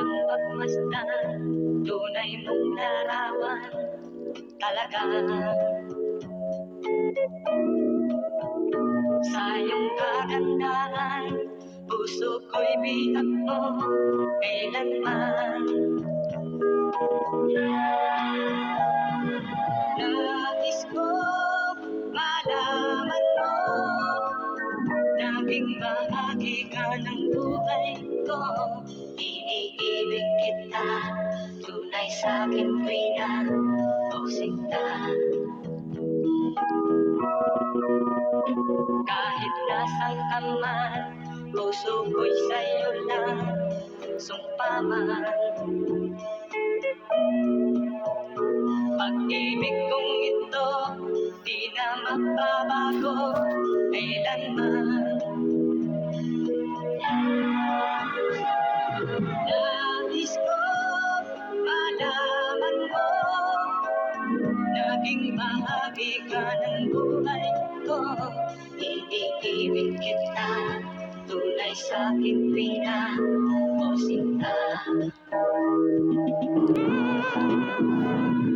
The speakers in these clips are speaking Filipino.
kang pagmasdan, tunay mong larawan talaga. Sa iyong kagandahan, puso ko'y bihag mo kailanman. Nais ko malaman mo, naging bahagi ka ng buhay ko. Iniibig kita, tunay sa'kin tuwina o sinta. Kahit nasan ka man, puso ko'y sa'yo lang sumpaman. Pag-ibig kong ito, di na magbabago kailanman. Nais ko malaman mo, naging bahagi ka ng buhay ko. Iniibig kita, tunay sa'kin tuwina o sinta.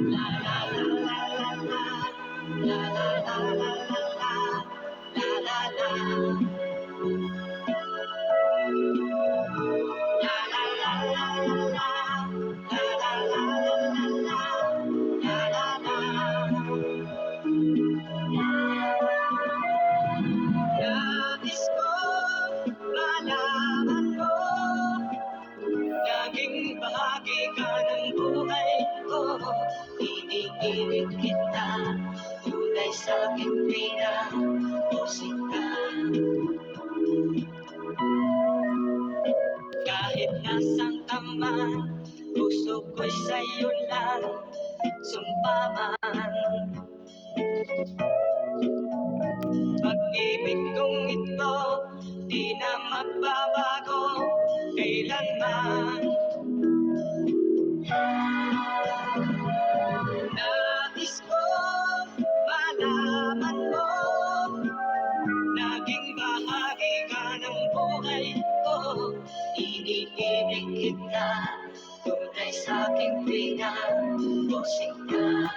La la la la la la, la la la la la la, la la la. La la la la la la, la la la la la, la la la. Nais ko malaman mo, naging bahagi ka ng buhay ko. Iniibig kita, tunay sa'kin tuwina o sinta. Kahit nasan ka man, puso ko'y sa'yo lang sumpaman. Pag-ibig kong ito, di na magbabago kailanman. Nais ko malaman mo, naging bahagi ka ng buhay ko. Iniibig kita, tunay sa'king tuwina o sinta.